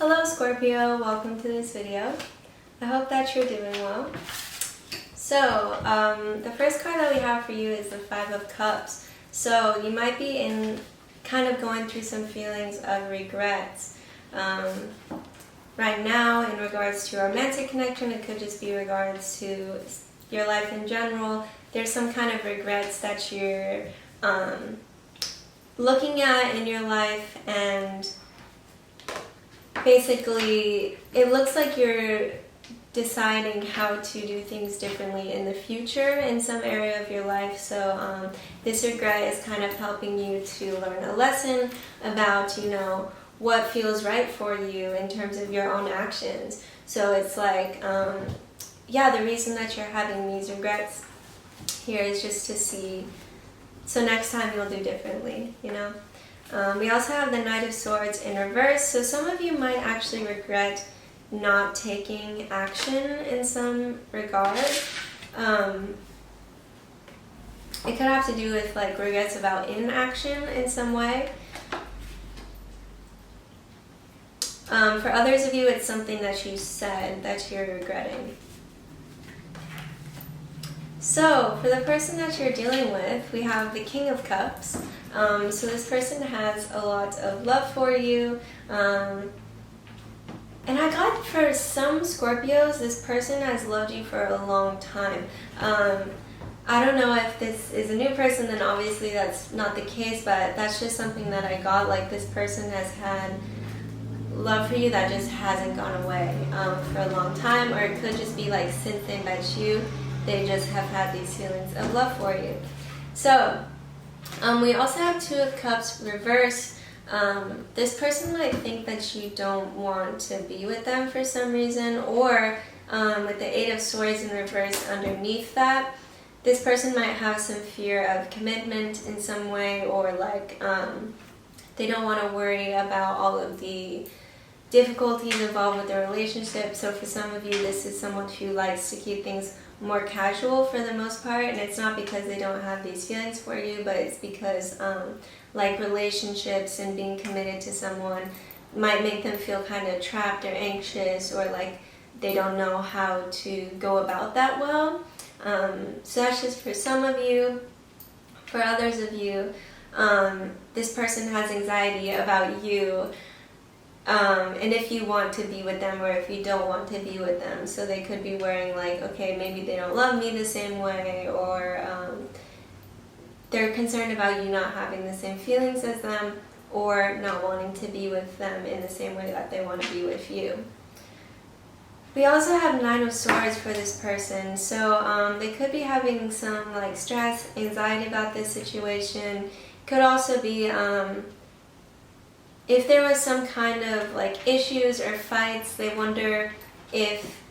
Hello Scorpio, welcome to this video. I hope that you're doing well. So, the first card that we have for you is the Five of Cups. So, you might be kind of going through some feelings of regrets. Right now, in regards to a romantic connection, it could just be regards to your life in general. There's some kind of regrets that you're looking at in your life, and basically it looks like you're deciding how to do things differently in the future in some area of your life. So this regret is kind of helping you to learn a lesson about, what feels right for you in terms of your own actions. So it's like, the reason that you're having these regrets here is just to see, so next time you'll do differently, We also have the Knight of Swords in reverse, so some of you might actually regret not taking action in some regard. It could have to do with regrets about inaction in some way. For others of you, it's something that you said that you're regretting. So, for the person that you're dealing with, we have the King of Cups. So this person has a lot of love for you. And I got, for some Scorpios, this person has loved you for a long time. I don't know if this is a new person, then obviously that's not the case, but that's just something that I got. This person has had love for you that just hasn't gone away for a long time, or it could just be since they met you, they just have had these feelings of love for you. So, we also have Two of Cups reverse. This person might think that you don't want to be with them for some reason, or with the Eight of Swords in reverse underneath that, this person might have some fear of commitment in some way, or they don't want to worry about all of the difficulties involved with the relationship. So for some of you, this is someone who likes to keep things more casual for the most part, and it's not because they don't have these feelings for you, but it's because relationships and being committed to someone might make them feel kind of trapped or anxious, or they don't know how to go about that well. So that's just for some of you. For others of you, this person has anxiety about you, and if you want to be with them or if you don't want to be with them. So they could be worrying okay, maybe they don't love me the same way, or they're concerned about you not having the same feelings as them, or not wanting to be with them in the same way that they want to be with you. We also have Nine of Swords for this person. So they could be having some stress, anxiety about this situation. Could also be if there was some kind of issues or fights, they wonder if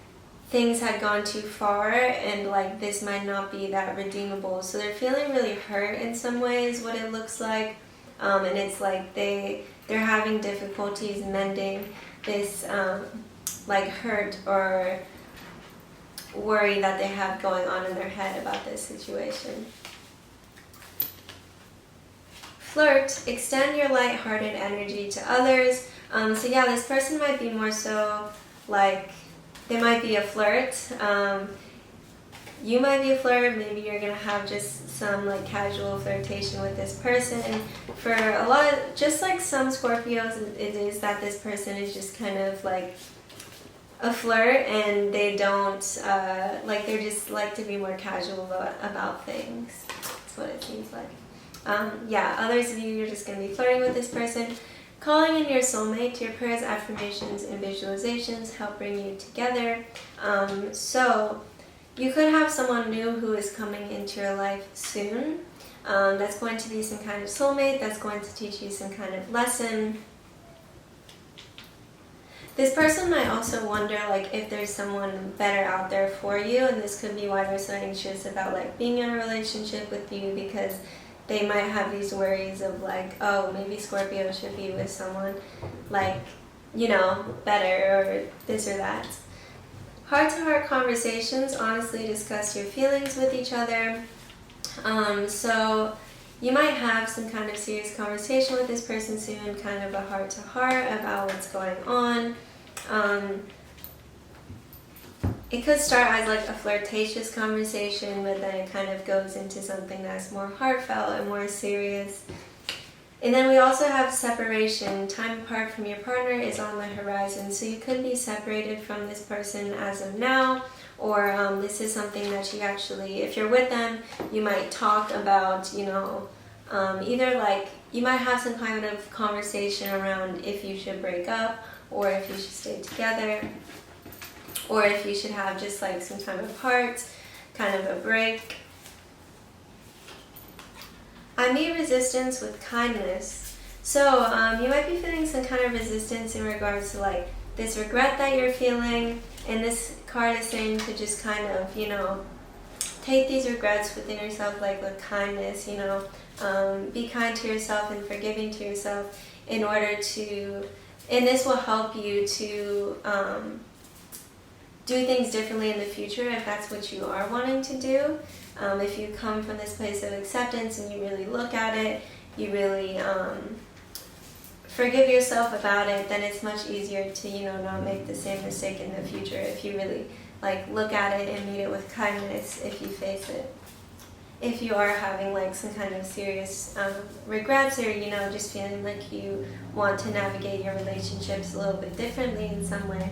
things had gone too far and this might not be that redeemable. So they're feeling really hurt in some ways, what it looks like. And it's they're having difficulties mending this hurt or worry that they have going on in their head about this situation. Flirt, extend your light-hearted energy to others. So yeah, this person might be more so they might be a flirt. You might be a flirt. Maybe you're gonna have just some casual flirtation with this person. For a lot of, just some Scorpios, it is that this person is just kind of a flirt, and they don't they're just to be more casual about things. That's what it seems like. Others of you, you're just going to be flirting with this person. Calling in your soulmate. Your prayers, affirmations, and visualizations help bring you together. So you could have someone new who is coming into your life soon. That's going to be some kind of soulmate. That's going to teach you some kind of lesson. This person might also wonder if there's someone better out there for you, and this could be why they're so anxious about being in a relationship with you, because they might have these worries of oh, maybe Scorpio should be with someone better, or this or that. Heart-to-heart conversations. Honestly discuss your feelings with each other. So You might have some kind of serious conversation with this person soon, kind of a heart-to-heart about what's going on. It could start as like a flirtatious conversation, but then it kind of goes into something that's more heartfelt and more serious. And then we also have separation. Time apart from your partner is on the horizon, so you could be separated from this person as of now, or this is something that you actually, if you're with them, you might talk about, either like, you might have some kind of conversation around if you should break up, or if you should stay together, or if you should have just like some time apart, kind of a break. I meet resistance with kindness. So you might be feeling some kind of resistance in regards to like this regret that you're feeling, and this card is saying to just kind of, take these regrets within yourself like with kindness, be kind to yourself and forgiving to yourself in order to, and this will help you to do things differently in the future if that's what you are wanting to do. If you come from this place of acceptance and you really look at it, you really forgive yourself about it, then it's much easier to, not make the same mistake in the future if you really look at it and meet it with kindness if you face it. If you are having some kind of serious regrets, or just feeling like you want to navigate your relationships a little bit differently in some way.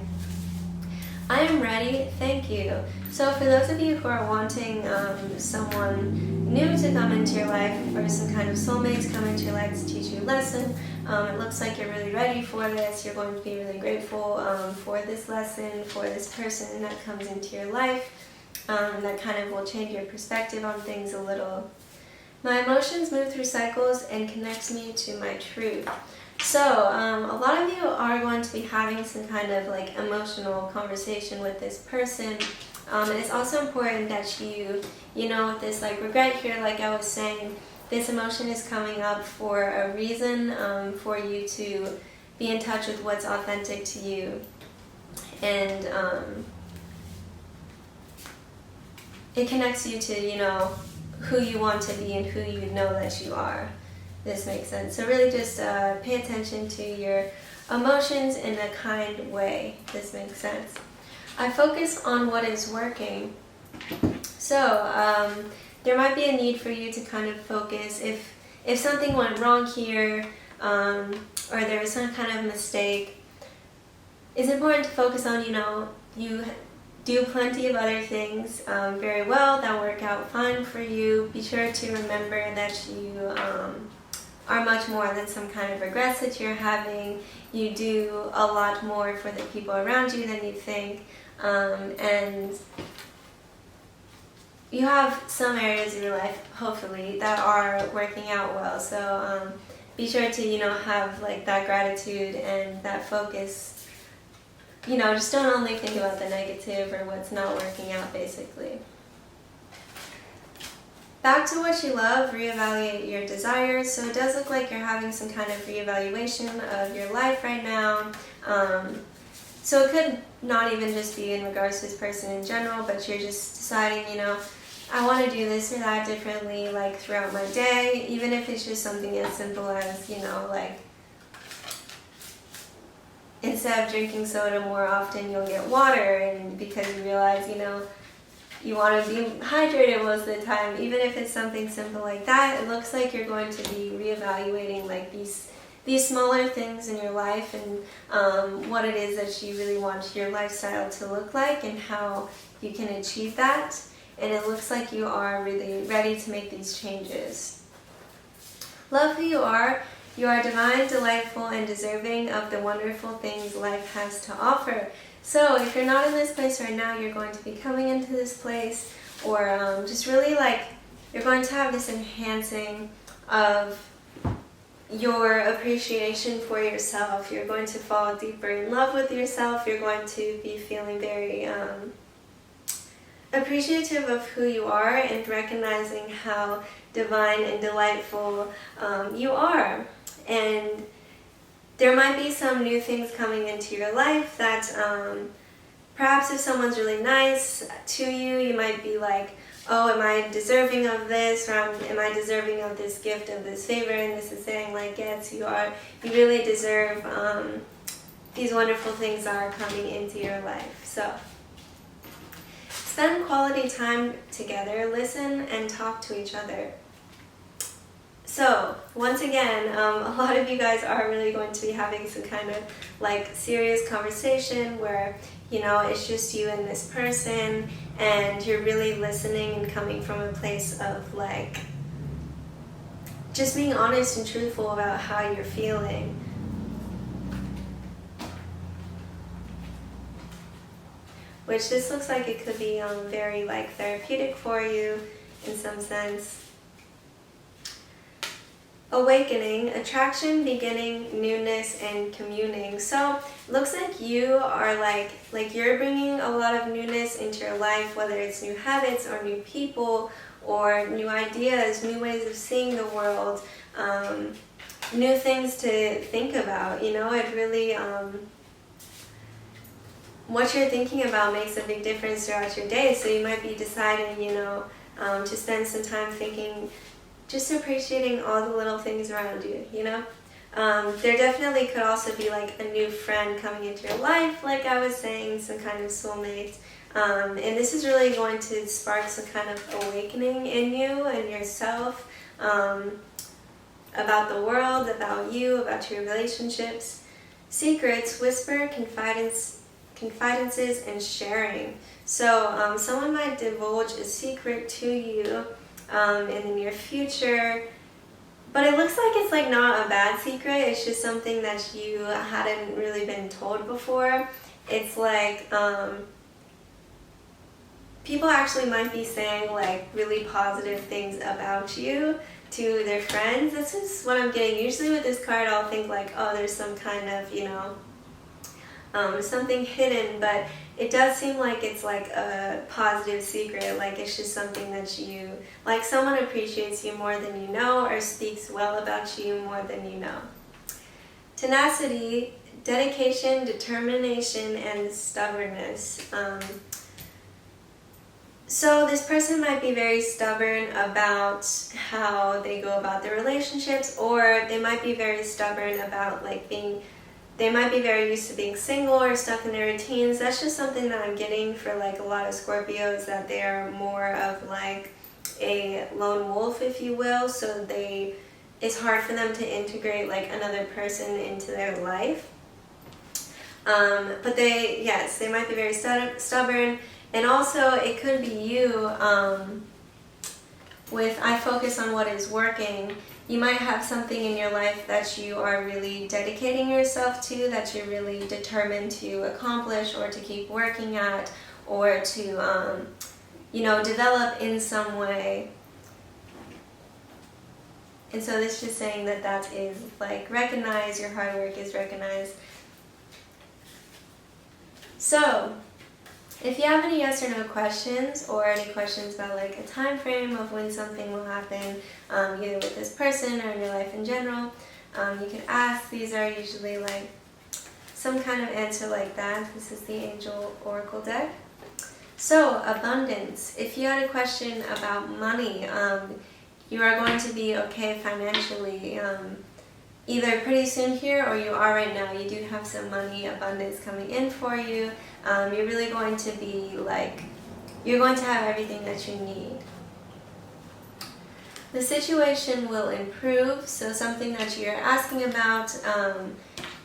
I am ready, thank you. So for those of you who are wanting someone new to come into your life, or some kind of soulmates come into your life to teach you a lesson, it looks like you're really ready for this. You're going to be really grateful for this lesson, for this person that comes into your life. That kind of will change your perspective on things a little. My emotions move through cycles and connects me to my truth. So, a lot of you are going to be having some kind of emotional conversation with this person. And it's also important that you with this regret here, like I was saying, this emotion is coming up for a reason, for you to be in touch with what's authentic to you. And it connects you to, who you want to be and who you know that you are. This makes sense. So really just pay attention to your emotions in a kind way. This makes sense. I focus on what is working. So there might be a need for you to kind of focus if something went wrong here, or there was some kind of mistake. It's important to focus on, you do plenty of other things very well that work out fine for you. Be sure to remember that you are much more than some kind of regrets that you're having. You do a lot more for the people around you than you think, and you have some areas in your life, hopefully, that are working out well. So be sure to have that gratitude and that focus. Just don't only think about the negative or what's not working out, basically. Back to what you love, reevaluate your desires. So it does look like you're having some kind of reevaluation of your life right now. So it could not even just be in regards to this person in general, but you're just deciding, I want to do this or that differently, throughout my day, even if it's just something as simple as, instead of drinking soda more often, you'll get water, and because you realize, you want to be hydrated most of the time. Even if it's something simple like that, it looks like you're going to be reevaluating these smaller things in your life, and what it is that you really want your lifestyle to look like and how you can achieve that. And it looks like you are really ready to make these changes. Love who you are. You are divine, delightful, and deserving of the wonderful things life has to offer. So if you're not in this place right now, you're going to be coming into this place, or just really you're going to have this enhancing of your appreciation for yourself. You're going to fall deeper in love with yourself. You're going to be feeling very appreciative of who you are and recognizing how divine and delightful you are. And there might be some new things coming into your life that perhaps if someone's really nice to you, you might be like, oh, am I deserving of this, or am I deserving of this gift, of this favor? And this is saying like, yes, you are. You really deserve these wonderful things that are coming into your life. So spend quality time together, listen and talk to each other. So once again, a lot of you guys are really going to be having some kind of like serious conversation where, you know, it's just you and this person, and you're really listening and coming from a place of like just being honest and truthful about how you're feeling. Which this looks like it could be very like therapeutic for you in some sense. Awakening, attraction, beginning, newness, and communing. So looks like you are like you're bringing a lot of newness into your life, whether it's new habits or new people or new ideas, new ways of seeing the world, new things to think about. You know, it really, what you're thinking about makes a big difference throughout your day. So you might be deciding, you know, to spend some time thinking, just appreciating all the little things around you, you know? There definitely could also be like a new friend coming into your life, like I was saying, some kind of soulmate. And this is really going to spark some kind of awakening in you and yourself, about the world, about you, about your relationships. Secrets, whisper, confidences, and sharing. So someone might divulge a secret to you in the near future, but it looks like it's like not a bad secret. It's just something that you hadn't really been told before. It's like people actually might be saying like really positive things about you to their friends. This is what I'm getting. Usually with this card I'll think like, oh, there's some kind of, you know, something hidden, but it does seem like it's like a positive secret, like it's just something that you, like someone appreciates you more than you know or speaks well about you more than you know. Tenacity, dedication, determination, and stubbornness. So this person might be very stubborn about how they go about their relationships, or they might be very stubborn about like they might be very used to being single or stuck in their routines. That's just something that I'm getting for like a lot of Scorpios, that they are more of like a lone wolf, if you will. So it's hard for them to integrate like another person into their life. But they might be very stubborn. And also it could be you with I focus on what is working. You might have something in your life that you are really dedicating yourself to, that you're really determined to accomplish or to keep working at, or to, you know, develop in some way. And so this is just saying that is like recognized, your hard work is recognized. So if you have any yes or no questions, or any questions about like a time frame of when something will happen, either with this person or in your life in general, you can ask. These are usually like some kind of answer like that. This is the Angel Oracle deck. So abundance. If you had a question about money, you are going to be okay financially, either pretty soon here or you are right now. You do have some money abundance coming in for you. You're really going to be like, you're going to have everything that you need. The situation will improve, so something that you're asking about,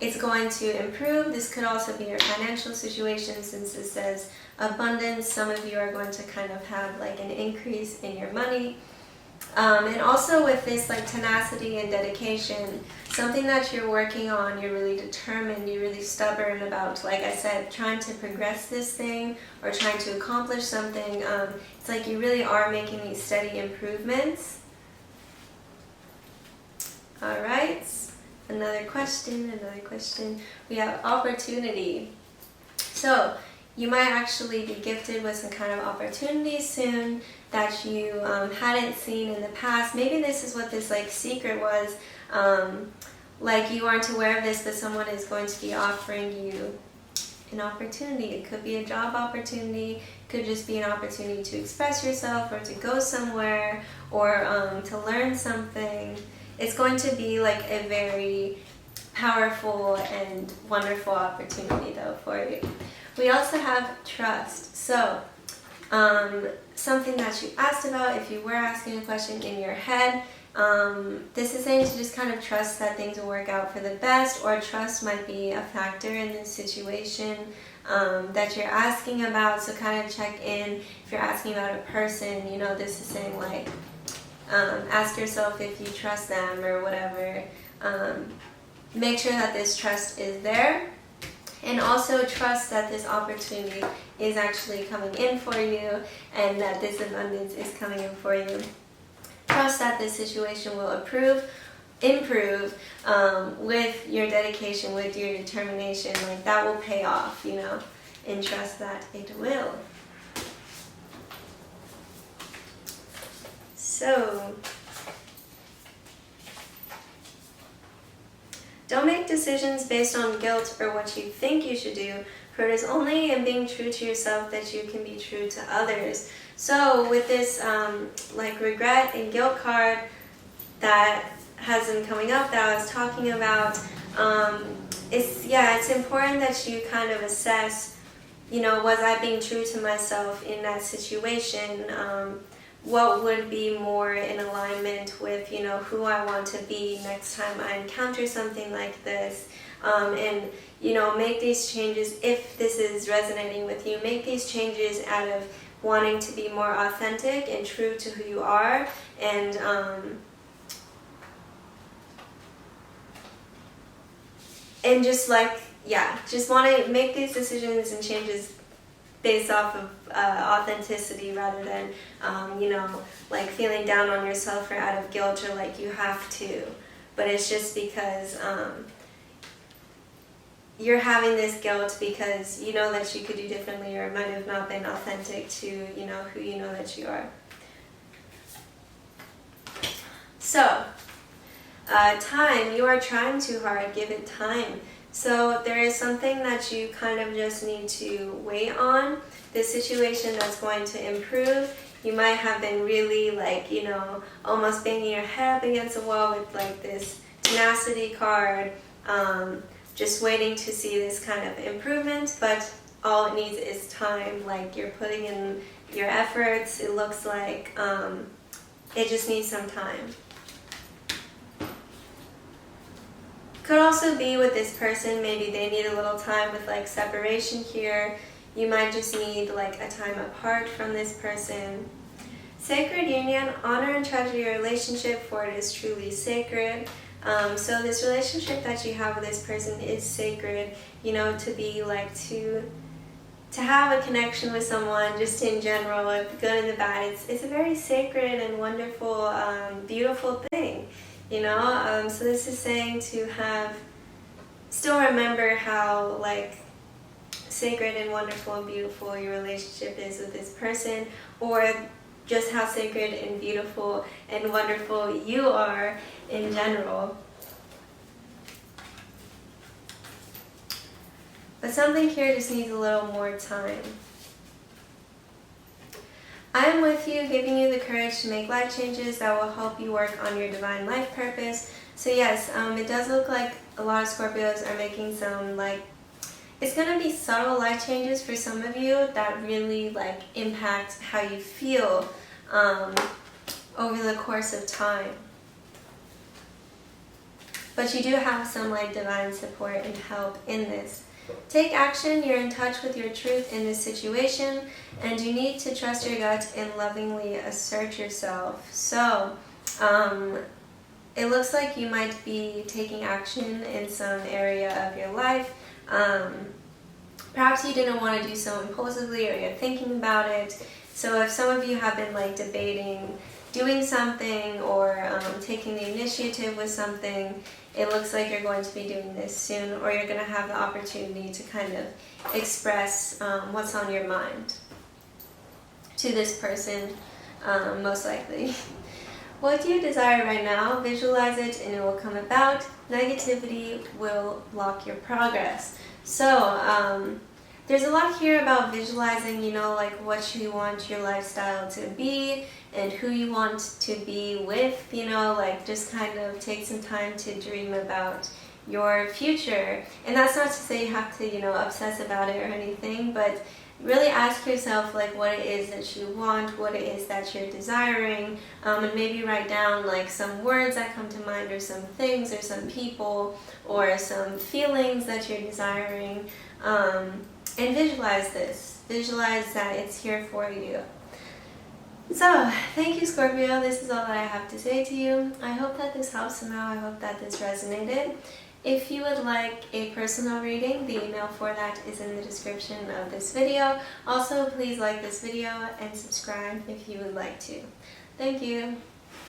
it's going to improve. This could also be your financial situation, since it says abundance. Some of you are going to kind of have like an increase in your money. And also with this like tenacity and dedication, something that you're working on, you're really determined, you're really stubborn about, like I said, trying to progress this thing or trying to accomplish something. It's like you really are making these steady improvements. Alright, another question. We have opportunity. So you might actually be gifted with some kind of opportunity soon that you hadn't seen in the past. Maybe this is what this like secret was. Like you aren't aware of this, but someone is going to be offering you an opportunity. It could be a job opportunity, it could just be an opportunity to express yourself or to go somewhere or to learn something. It's going to be like a very powerful and wonderful opportunity though for you. We also have trust. So something that you asked about, if you were asking a question in your head, this is saying to just kind of trust that things will work out for the best, or trust might be a factor in this situation that you're asking about. So kind of check in. If you're asking about a person, you know, this is saying like ask yourself if you trust them or whatever. Make sure that this trust is there, and also trust that this opportunity is actually coming in for you and that this abundance is coming in for you. Trust that this situation will improve with your dedication, with your determination. Like that will pay off, you know, and trust that it will. So, don't make decisions based on guilt or what you think you should do, for it is only in being true to yourself that you can be true to others. So with this like regret and guilt card that has been coming up that I was talking about, it's important that you kind of assess, you know, was I being true to myself in that situation? What would be more in alignment with, you know, who I want to be next time I encounter something like this? And, you know, make these changes if this is resonating with you. Make these changes out of wanting to be more authentic and true to who you are, and just like, just want to make these decisions and changes based off of authenticity rather than, you know, like feeling down on yourself or out of guilt or like you have to. But it's just because you're having this guilt because you know that you could do differently, or it might have not been authentic to, you know, who you know that you are. So, time, you are trying too hard, give it time. So there is something that you kind of just need to wait on. This situation that's going to improve. You might have been really like, you know, almost banging your head up against the wall with like this tenacity card, just waiting to see this kind of improvement, but all it needs is time. Like you're putting in your efforts, it looks like it just needs some time. Could also be with this person, maybe they need a little time with like separation here. You might just need like a time apart from this person. Sacred union, honor and treasure your relationship, for it is truly sacred. So this relationship that you have with this person is sacred, you know, to be like to have a connection with someone just in general, the good and the bad. It's a very sacred and wonderful, beautiful thing. You know, so this is saying to still remember how like sacred and wonderful and beautiful your relationship is with this person, or just how sacred and beautiful and wonderful you are in general. But something here just needs a little more time. I am with you, giving you the courage to make life changes that will help you work on your divine life purpose. So yes, it does look like a lot of Scorpios are making some like, it's going to be subtle life changes for some of you that really like impact how you feel over the course of time. But you do have some like divine support and help in this. Take action, you're in touch with your truth in this situation, and you need to trust your gut and lovingly assert yourself. So, it looks like you might be taking action in some area of your life. Perhaps you didn't want to do so impulsively, or you're thinking about it. So if some of you have been like debating doing something or taking the initiative with something, it looks like you're going to be doing this soon, or you're going to have the opportunity to kind of express what's on your mind to this person, most likely. What do you desire right now? Visualize it and it will come about. Negativity will block your progress. So, there's a lot here about visualizing, you know, like what you want your lifestyle to be and who you want to be with, you know, like just kind of take some time to dream about your future. And that's not to say you have to, you know, obsess about it or anything, but really ask yourself like what it is that you want, what it is that you're desiring, and maybe write down like some words that come to mind, or some things, or some people, or some feelings that you're desiring, and visualize this. Visualize that it's here for you. So, thank you, Scorpio. This is all that I have to say to you. I hope that this helps somehow. I hope that this resonated. If you would like a personal reading, the email for that is in the description of this video. Also, please like this video and subscribe if you would like to. Thank you.